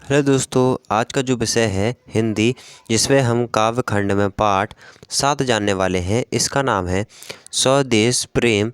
Hello दोस्तों, आज का जो विषय है हिंदी, जिसमें हम काव्य खंड में पाठ 7 जानने वाले हैं। इसका नाम है स्वदेश प्रेम।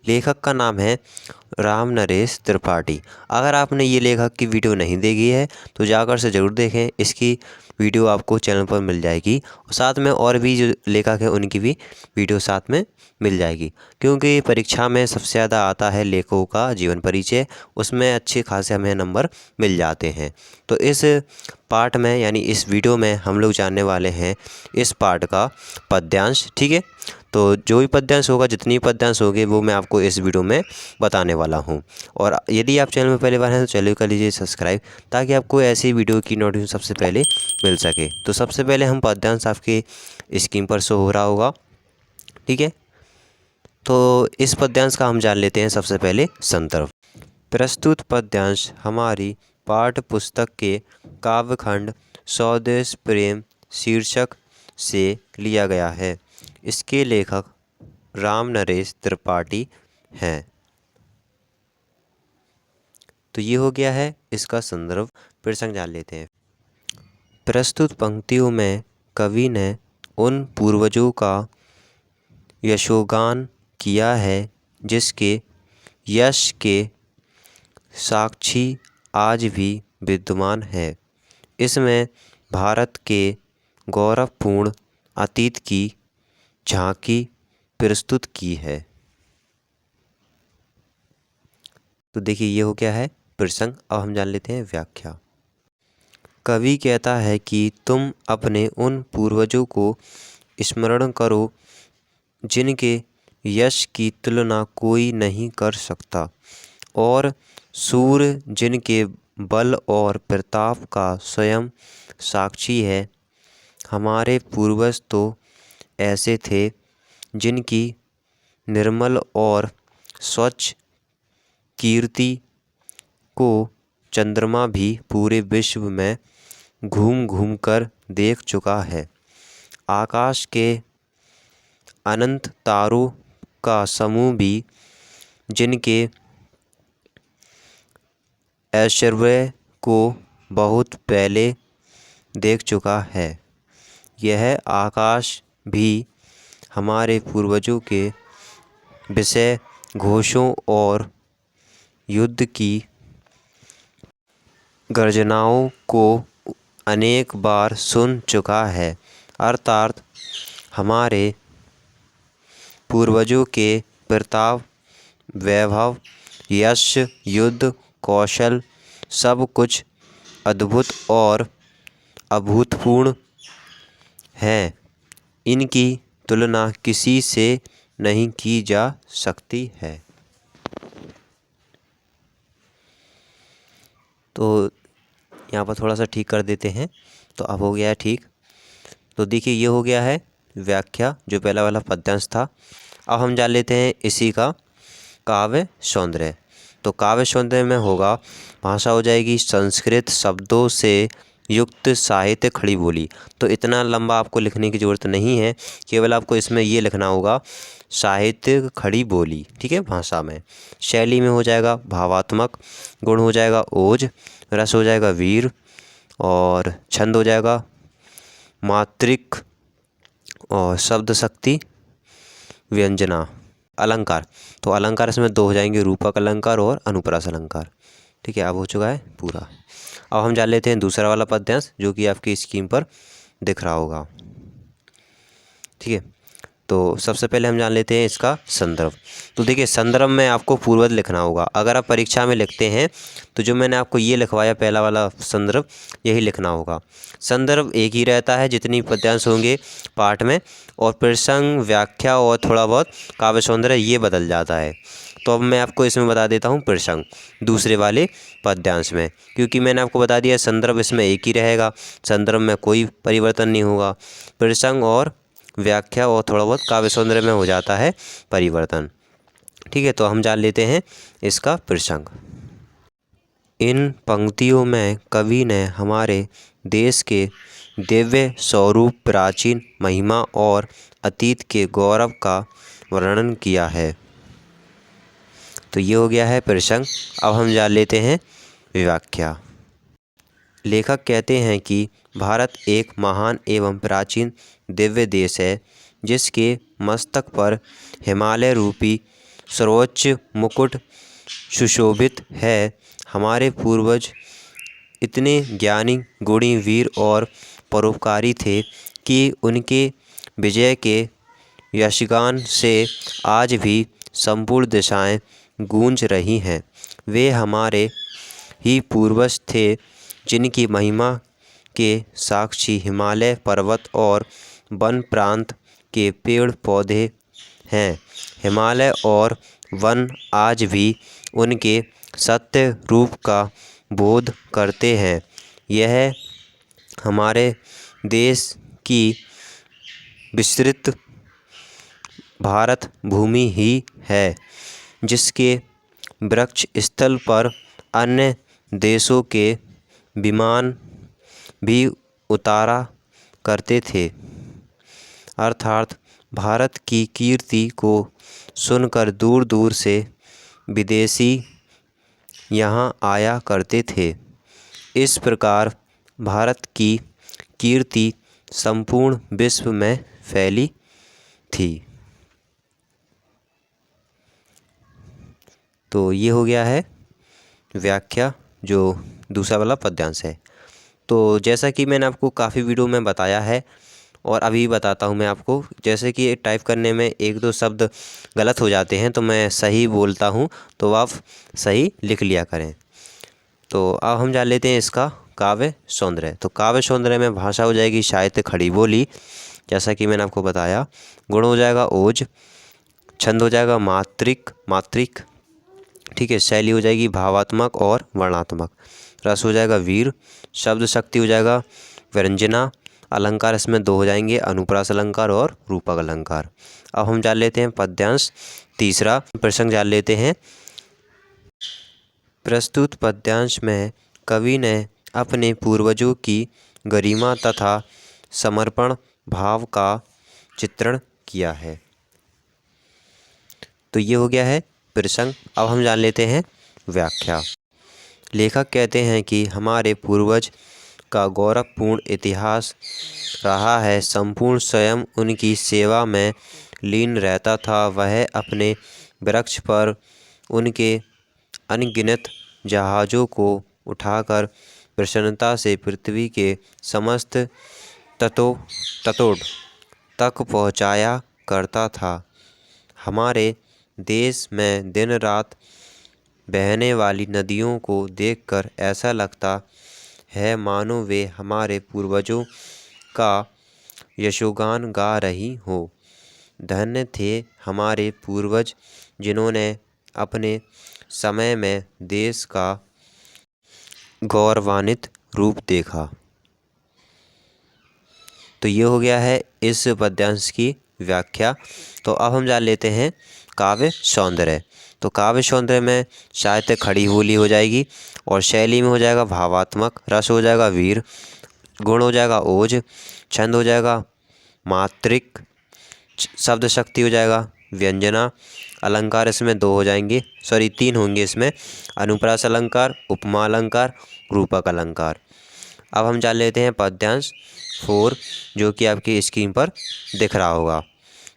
लेखक का नाम है राम नरेश त्रिपाठी। अगर आपने ये लेखक की वीडियो नहीं देखी है तो जाकर से ज़रूर देखें। इसकी वीडियो आपको चैनल पर मिल जाएगी और साथ में और भी जो लेखक हैं उनकी भी वीडियो साथ में मिल जाएगी, क्योंकि परीक्षा में सबसे ज़्यादा आता है लेखकों का जीवन परिचय। उसमें अच्छे खासे हमें नंबर मिल जाते हैं। तो इस पाठ में यानी इस वीडियो में हम लोग जानने वाले हैं इस पाठ का पद्यांश। ठीक है, तो जो भी पद्यांश होगा, जितनी पद्यांश होंगे, वो मैं आपको इस वीडियो में बताने वाला हूं। और यदि आप चैनल में पहली बार हैं तो चैनल कर लीजिए सब्सक्राइब, ताकि आपको ऐसी वीडियो की नोटिफिकेशन सबसे पहले मिल सके। तो सबसे पहले हम पद्यांश आपके स्क्रीन पर शो हो रहा होगा। ठीक है, तो इस पद्यांश का हम जान लेते हैं सबसे पहले संदर्भ। प्रस्तुत पद्यांश हमारी पाठ्य पुस्तक के काव्यखंड स्वदेश प्रेम शीर्षक से लिया गया है। इसके लेखक राम नरेश त्रिपाठी हैं। तो ये हो गया है इसका संदर्भ। प्रसंग जान लेते हैं। प्रस्तुत पंक्तियों में कवि ने उन पूर्वजों का यशोगान किया है जिसके यश के साक्षी आज भी विद्यमान है। इसमें भारत के गौरवपूर्ण अतीत की झांकी प्रस्तुत की है। तो देखिए, ये हो गया है प्रसंग। अब हम जान लेते हैं व्याख्या। कवि कहता है कि तुम अपने उन पूर्वजों को स्मरण करो जिनके यश की तुलना कोई नहीं कर सकता, और सूर्य जिनके बल और प्रताप का स्वयं साक्षी है। हमारे पूर्वज तो ऐसे थे जिनकी निर्मल और स्वच्छ कीर्ति को चंद्रमा भी पूरे विश्व में घूम घूम कर देख चुका है। आकाश के अनंत तारों का समूह भी जिनके ऐश्वर्य को बहुत पहले देख चुका है। यह आकाश भी हमारे पूर्वजों के विषय घोषों और युद्ध की गर्जनाओं को अनेक बार सुन चुका है। अर्थात हमारे पूर्वजों के प्रताप, वैभव, यश, युद्ध कौशल सब कुछ अद्भुत और अभूतपूर्ण है। इनकी तुलना किसी से नहीं की जा सकती है। तो यहाँ पर थोड़ा सा ठीक कर देते हैं। तो अब हो गया है ठीक। तो देखिए, ये हो गया है व्याख्या, जो पहला वाला पद्यांश था। अब हम जान लेते हैं इसी का काव्य सौंदर्य। तो काव्य सौंदर्य में होगा, भाषा हो जाएगी संस्कृत शब्दों से युक्त साहित्य खड़ी बोली। तो इतना लंबा आपको लिखने की ज़रूरत नहीं है, केवल आपको इसमें ये लिखना होगा साहित्य खड़ी बोली। ठीक है, भाषा में। शैली में हो जाएगा भावात्मक, गुण हो जाएगा ओज, रस हो जाएगा वीर, और छंद हो जाएगा मात्रिक, और शब्द शक्ति व्यंजना। अलंकार, तो अलंकार इसमें 2 हो जाएंगे, रूपक अलंकार और अनुप्रास अलंकार। ठीक है, अब हो चुका है पूरा। अब हम जान लेते हैं दूसरा वाला पद्यांश, जो कि आपकी स्क्रीन पर दिख रहा होगा। ठीक है, तो सबसे पहले हम जान लेते हैं इसका संदर्भ। तो देखिए, संदर्भ में आपको पूर्वज लिखना होगा। अगर आप परीक्षा में लिखते हैं तो जो मैंने आपको ये लिखवाया पहला वाला संदर्भ, यही लिखना होगा। संदर्भ एक ही रहता है जितनी पद्यांश होंगे पाठ में, और प्रसंग, व्याख्या और थोड़ा बहुत काव्य सौंदर्य ये बदल जाता है। तो अब मैं आपको इसमें बता देता हूँ प्रसंग दूसरे वाले पद्यांश में, क्योंकि मैंने आपको बता दिया संदर्भ इसमें एक ही रहेगा, संदर्भ में कोई परिवर्तन नहीं होगा। प्रसंग और व्याख्या और थोड़ा बहुत काव्य सौंदर्य में हो जाता है परिवर्तन। ठीक है, तो हम जान लेते हैं इसका प्रसंग। इन पंक्तियों में कवि ने हमारे देश के दिव्य स्वरूप, प्राचीन महिमा और अतीत के गौरव का वर्णन किया है। तो ये हो गया है प्रसंग। अब हम जान लेते हैं व्याख्या। लेखक कहते हैं कि भारत एक महान एवं प्राचीन दिव्य देश है, जिसके मस्तक पर हिमालय रूपी सर्वोच्च मुकुट सुशोभित है। हमारे पूर्वज इतने ज्ञानी, गुणी, वीर और परोपकारी थे कि उनके विजय के यशगान से आज भी संपूर्ण दिशाएं गूंज रही हैं। वे हमारे ही पूर्वज थे, जिनकी महिमा के साक्षी हिमालय पर्वत और वन प्रांत के पेड़ पौधे हैं। हिमालय और वन आज भी उनके सत्य रूप का बोध करते हैं। यह हमारे देश की विस्तृत भारत भूमि ही है, जिसके वृक्ष स्थल पर अन्य देशों के विमान भी उतारा करते थे। अर्थात भारत की कीर्ति को सुनकर दूर दूर से विदेशी यहाँ आया करते थे। इस प्रकार भारत की कीर्ति संपूर्ण विश्व में फैली थी। तो ये हो गया है व्याख्या, जो दूसरा वाला पद्यांश है। तो जैसा कि मैंने आपको काफ़ी वीडियो में बताया है और अभी बताता हूँ मैं आपको, जैसे कि टाइप करने में एक दो शब्द गलत हो जाते हैं तो मैं सही बोलता हूँ, तो आप सही लिख लिया करें। तो अब हम जान लेते हैं इसका काव्य सौंदर्य। तो काव्य सौंदर्य में भाषा हो जाएगी साहित्य खड़ी बोली, जैसा कि मैंने आपको बताया। गुण हो जाएगा ओज, छंद हो जाएगा मात्रिक, ठीक है। शैली हो जाएगी भावात्मक और वर्णात्मक। रस हो जाएगा वीर, शब्द शक्ति हो जाएगा व्यंजना। अलंकार इसमें दो हो जाएंगे, अनुप्रास अलंकार और रूपक अलंकार। अब हम जान लेते हैं पद्यांश तीसरा। प्रसंग जान लेते हैं। प्रस्तुत पद्यांश में कवि ने अपने पूर्वजों की गरिमा तथा समर्पण भाव का चित्रण किया है। तो ये हो गया है प्रसंग। अब हम जान लेते हैं व्याख्या। लेखक कहते हैं कि हमारे पूर्वज का गौरवपूर्ण इतिहास रहा है। संपूर्ण स्वयं उनकी सेवा में लीन रहता था। वह अपने वृक्ष पर उनके अनगिनत जहाज़ों को उठाकर प्रसन्नता से पृथ्वी के समस्त तटों तक पहुँचाया करता था। हमारे देश में दिन रात बहने वाली नदियों को देखकर ऐसा लगता है मानो वे हमारे पूर्वजों का यशोगान गा रही हो। धन्य थे हमारे पूर्वज, जिन्होंने अपने समय में देश का गौरवान्वित रूप देखा। तो ये हो गया है इस पद्यांश की व्याख्या। तो अब हम जान लेते हैं काव्य सौंदर्य। तो काव्य सौंदर्य में साहित्य खड़ी बोली हो जाएगी और शैली में हो जाएगा भावात्मक। रस हो जाएगा वीर, गुण हो जाएगा ओज, छंद हो जाएगा मात्रिक, शब्द शक्ति हो जाएगा व्यंजना। अलंकार इसमें दो हो जाएंगे, सॉरी तीन होंगे इसमें, अनुप्रास अलंकार, उपमा अलंकार, रूपक अलंकार। अब हम जान लेते हैं पद्यांश 4, जो कि आपकी स्क्रीन पर दिख रहा होगा।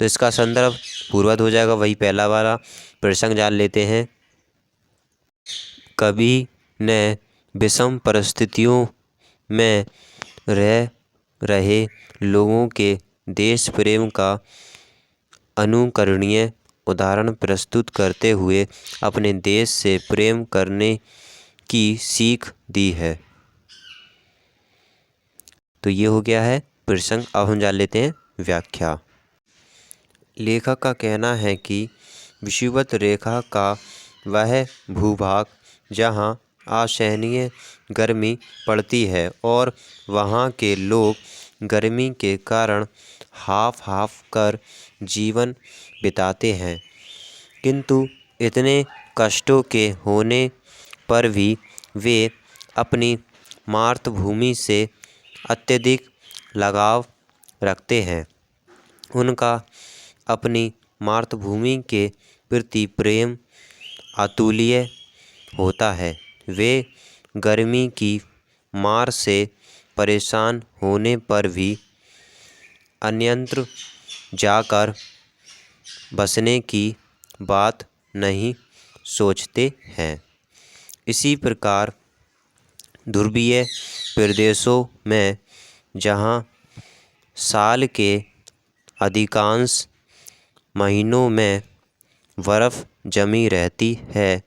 तो इसका संदर्भ पूर्वज हो जाएगा, वही पहला वाला। प्रसंग जान लेते हैं। कवि ने विषम परिस्थितियों में रह रहे लोगों के देश प्रेम का अनुकरणीय उदाहरण प्रस्तुत करते हुए अपने देश से प्रेम करने की सीख दी है। तो ये हो गया है प्रसंग। अब हम जान लेते हैं व्याख्या। लेखक का कहना है कि विषुवत रेखा का वह भूभाग जहाँ असहनीय गर्मी पड़ती है और वहाँ के लोग गर्मी के कारण हाफ कर जीवन बिताते हैं, किंतु इतने कष्टों के होने पर भी वे अपनी मातृभूमि से अत्यधिक लगाव रखते हैं। उनका अपनी मातृभूमि के प्रति प्रेम अतुल्य होता है। वे गर्मी की मार से परेशान होने पर भी अन्यत्र जाकर बसने की बात नहीं सोचते हैं। इसी प्रकार ध्रुवीय प्रदेशों में जहाँ साल के अधिकांश महीनों में बर्फ़ जमी रहती है,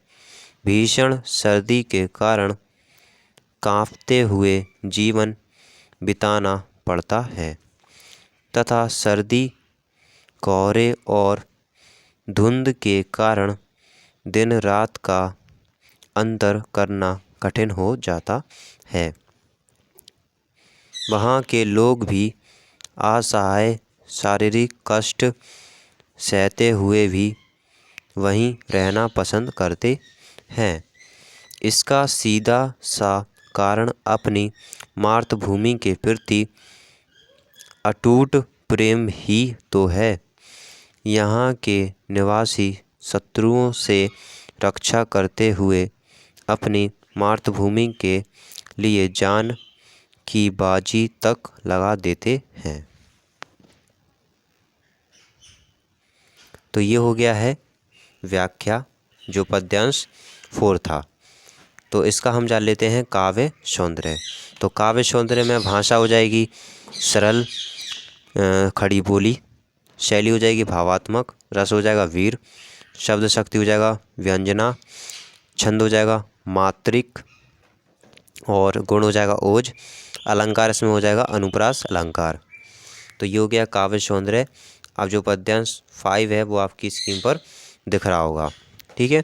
भीषण सर्दी के कारण कांपते हुए जीवन बिताना पड़ता है तथा सर्दी, कोहरे और धुंध के कारण दिन रात का अंतर करना कठिन हो जाता है। वहाँ के लोग भी असहाय शारीरिक कष्ट सहते हुए भी वहीं रहना पसंद करते हैं। इसका सीधा सा कारण अपनी मातृभूमि के प्रति अटूट प्रेम ही तो है। यहाँ के निवासी शत्रुओं से रक्षा करते हुए अपनी मातृभूमि के लिए जान की बाजी तक लगा देते हैं। तो ये हो गया है व्याख्या, जो पद्यांश 4 था। तो इसका हम जान लेते हैं काव्य सौंदर्य। तो काव्य सौंदर्य में भाषा हो जाएगी सरल खड़ी बोली, शैली हो जाएगी भावात्मक, रस हो जाएगा वीर, शब्द शक्ति हो जाएगा व्यंजना, छंद हो जाएगा मात्रिक और गुण हो जाएगा ओज, अलंकार इसमें हो जाएगा अनुप्रास अलंकार। तो ये हो गया काव्य सौंदर्य। अब जो पद्यांश 5 है वो आपकी स्क्रीन पर दिख रहा होगा, ठीक है।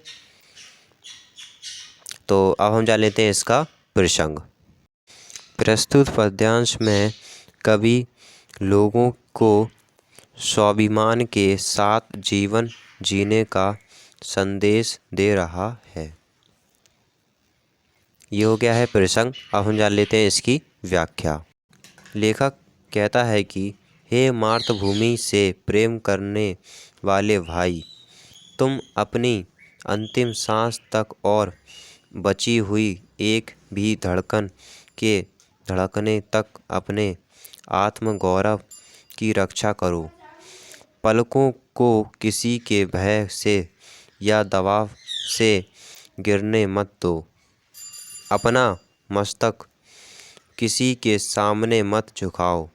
तो अब हम जान लेते हैं इसका प्रसंग। प्रस्तुत पद्यांश में कवि लोगों को स्वाभिमान के साथ जीवन जीने का संदेश दे रहा है। ये हो गया है प्रसंग। अब हम जान लेते हैं इसकी व्याख्या। लेखक कहता है कि हे मातृभूमि से प्रेम करने वाले भाई, तुम अपनी अंतिम सांस तक और बची हुई एक भी धड़कन के धड़कने तक अपने आत्मगौरव की रक्षा करो। पलकों को किसी के भय से या दबाव से गिरने मत दो। अपना मस्तक किसी के सामने मत झुकाओ,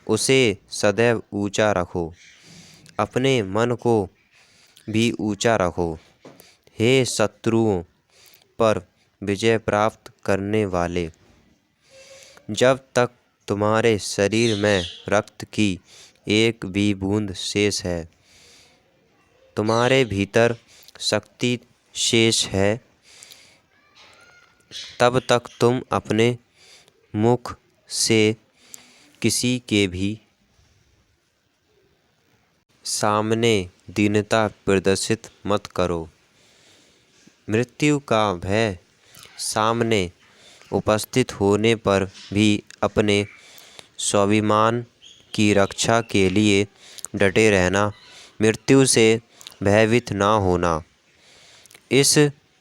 उसे सदैव ऊंचा रखो। अपने मन को भी ऊंचा रखो। हे शत्रुओं पर विजय प्राप्त करने वाले, जब तक तुम्हारे शरीर में रक्त की एक भी बूंद शेष है, तुम्हारे भीतर शक्ति शेष है, तब तक तुम अपने मुख से किसी के भी सामने दीनता प्रदर्शित मत करो। मृत्यु का भय सामने उपस्थित होने पर भी अपने स्वाभिमान की रक्षा के लिए डटे रहना, मृत्यु से भयभीत ना होना। इस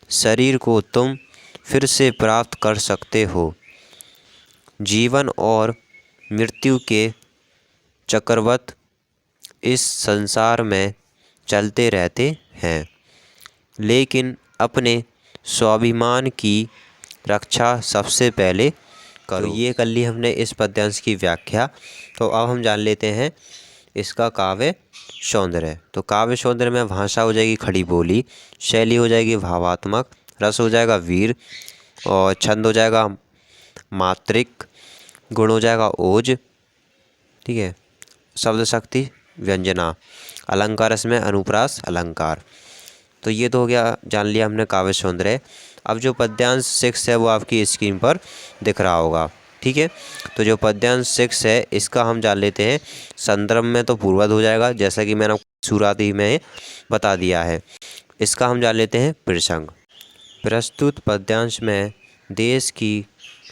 शरीर को तुम फिर से प्राप्त कर सकते हो। जीवन और मृत्यु के चक्रवत इस संसार में चलते रहते हैं, लेकिन अपने स्वाभिमान की रक्षा सबसे पहले करो। तो ये कर ली हमने इस पद्यांश की व्याख्या। तो अब हम जान लेते हैं इसका काव्य सौंदर्य। तो काव्य सौंदर्य में भाषा हो जाएगी खड़ी बोली, शैली हो जाएगी भावात्मक, रस हो जाएगा वीर और छंद हो जाएगा मात्रिक, गुण हो जाएगा ओज, ठीक है, शब्द शक्ति व्यंजना, अलंकार इसमें अनुप्रास अलंकार। तो ये तो हो गया, जान लिया हमने काव्य सौंदर्य। अब जो पद्यांश 6 है वो आपकी स्क्रीन पर दिख रहा होगा, ठीक है। तो जो पद्यांश 6 है इसका हम जान लेते हैं संदर्भ में। तो पूर्वज हो जाएगा, जैसा कि मैंने शुरुआती में बता दिया है। इसका हम जान लेते हैं प्रसंग। प्रस्तुत पद्यांश में देश की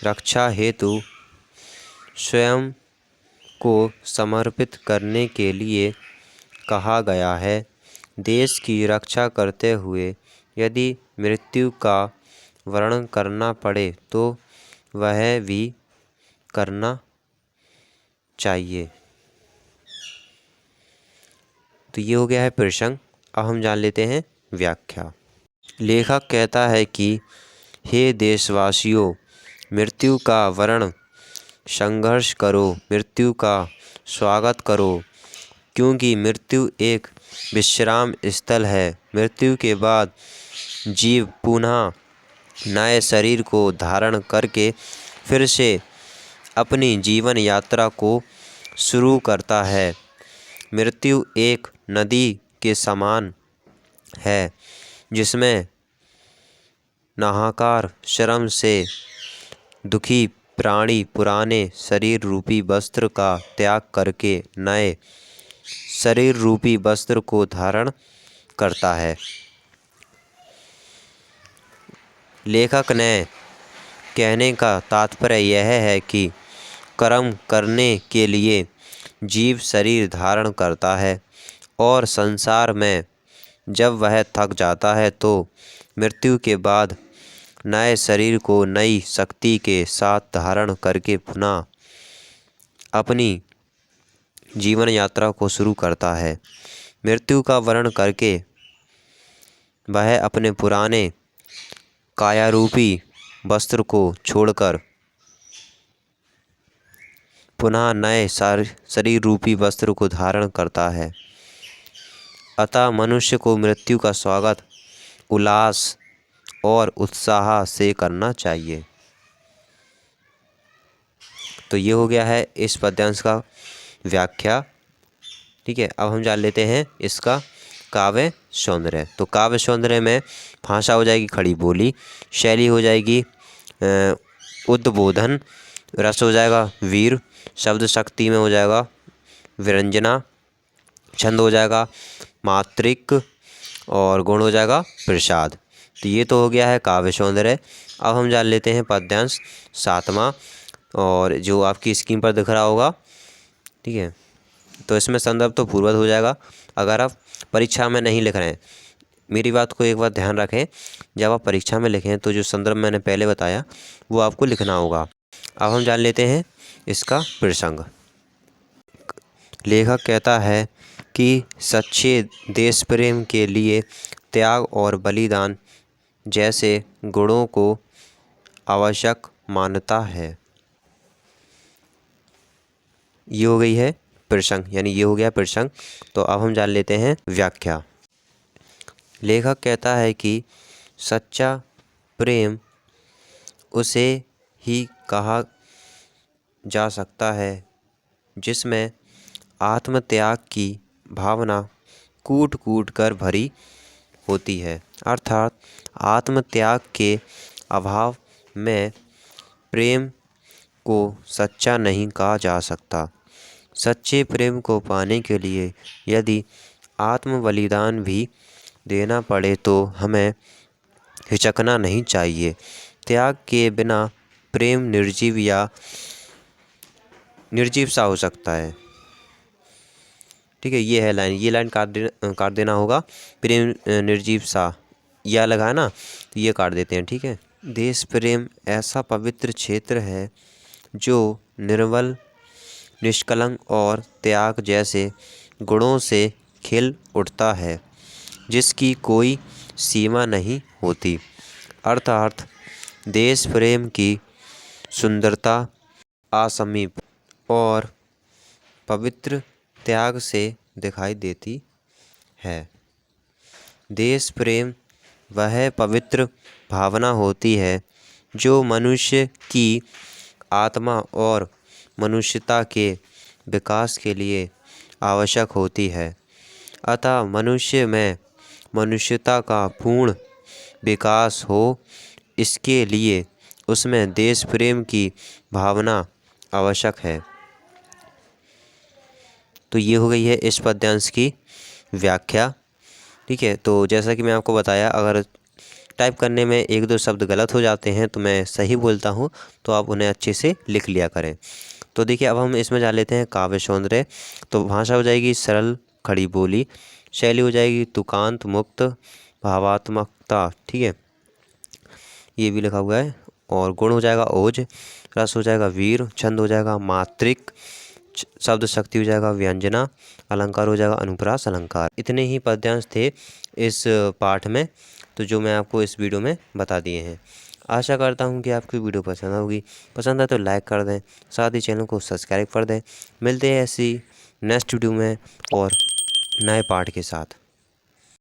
रक्षा हेतु स्वयं को समर्पित करने के लिए कहा गया है। देश की रक्षा करते हुए यदि मृत्यु का वर्णन करना पड़े तो वह भी करना चाहिए। तो ये हो गया है प्रसंग। अब हम जान लेते हैं व्याख्या। लेखक कहता है कि हे देशवासियों, मृत्यु का वरण संघर्ष करो, मृत्यु का स्वागत करो, क्योंकि मृत्यु एक विश्राम स्थल है। मृत्यु के बाद जीव पुनः नए शरीर को धारण करके फिर से अपनी जीवन यात्रा को शुरू करता है। मृत्यु एक नदी के समान है जिसमें नहाकार श्रम से दुखी प्राणी पुराने शरीर रूपी वस्त्र का त्याग करके नए शरीर रूपी वस्त्र को धारण करता है। लेखक ने कहने का तात्पर्य यह है कि कर्म करने के लिए जीव शरीर धारण करता है और संसार में जब वह थक जाता है तो मृत्यु के बाद नए शरीर को नई शक्ति के साथ धारण करके पुनः अपनी जीवन यात्रा को शुरू करता है। मृत्यु का वर्ण करके वह अपने पुराने कायारूपी वस्त्र को छोड़कर पुनः नए शरीर रूपी वस्त्र को धारण करता है। अतः मनुष्य को मृत्यु का स्वागत उल्लास और उत्साह से करना चाहिए। तो ये हो गया है इस पद्यांश का व्याख्या। ठीक है, अब हम जान लेते हैं इसका काव्य सौंदर्य। तो काव्य सौंदर्य में भाषा हो जाएगी खड़ी बोली, शैली हो जाएगी उद्बोधन, रस हो जाएगा वीर, शब्द शक्ति में हो जाएगा विरंजना, छंद हो जाएगा मात्रिक और गुण हो जाएगा प्रसाद। तो ये तो हो गया है काव्य सौंदर्य। अब हम जान लेते हैं पद्यांश सातवां, और जो आपकी स्क्रीन पर दिख रहा होगा। ठीक है, तो इसमें संदर्भ तो पूर्ववत हो जाएगा। अगर आप परीक्षा में नहीं लिख रहे हैं, मेरी बात को एक बार ध्यान रखें, जब आप परीक्षा में लिखें तो जो संदर्भ मैंने पहले बताया वो आपको लिखना होगा। अब हम जान लेते हैं इसका प्रसंग। लेखक कहता है कि सच्चे देश प्रेम के लिए त्याग और बलिदान जैसे गुणों को आवश्यक मानता है। ये हो गई है प्रसंग, यानी ये हो गया प्रसंग। तो अब हम जान लेते हैं व्याख्या। लेखक कहता है कि सच्चा प्रेम उसे ही कहा जा सकता है जिसमें आत्मत्याग की भावना कूट कूट कर भरी होती है, अर्थात आत्मत्याग के अभाव में प्रेम को सच्चा नहीं कहा जा सकता। सच्चे प्रेम को पाने के लिए यदि आत्म बलिदान भी देना पड़े तो हमें हिचकना नहीं चाहिए। त्याग के बिना प्रेम निर्जीव या निर्जीव सा हो सकता है। ठीक है, ये है लाइन, ये लाइन काट देना होगा। प्रेम निर्जीव सा या लगा ना, तो ये काट देते हैं। ठीक है, देश प्रेम ऐसा पवित्र क्षेत्र है जो निर्मल, निष्कलंक और त्याग जैसे गुणों से खिल उठता है, जिसकी कोई सीमा नहीं होती। अर्थात देश प्रेम की सुंदरता असीमित और पवित्र त्याग से दिखाई देती है। देश प्रेम वह पवित्र भावना होती है जो मनुष्य की आत्मा और मनुष्यता के विकास के लिए आवश्यक होती है। अतः मनुष्य में मनुष्यता का पूर्ण विकास हो, इसके लिए उसमें देश प्रेम की भावना आवश्यक है। तो ये हो गई है इस पद्यांश की व्याख्या। ठीक है, तो जैसा कि मैं आपको बताया, अगर टाइप करने में एक दो शब्द गलत हो जाते हैं तो मैं सही बोलता हूँ, तो आप उन्हें अच्छे से लिख लिया करें। तो देखिए, अब हम इसमें जान लेते हैं काव्य सौंदर्य। तो भाषा हो जाएगी सरल खड़ी बोली, शैली हो जाएगी तुकांत मुक्त भावात्मकता। ठीक है, ये भी लिखा हुआ है, और गुण हो जाएगा ओज, रस हो जाएगा वीर, छंद हो जाएगा मात्रिक, शब्द शक्ति हो जाएगा व्यंजना, अलंकार हो जाएगा अनुप्रास अलंकार। इतने ही पद्यांश थे इस पाठ में, तो जो मैं आपको इस वीडियो में बता दिए हैं। आशा करता हूँ कि आपको वीडियो पसंद होगी। पसंद है तो लाइक कर दें, साथ ही चैनल को सब्सक्राइब कर दें। मिलते हैं ऐसी नेक्स्ट वीडियो में और नए पाठ के साथ।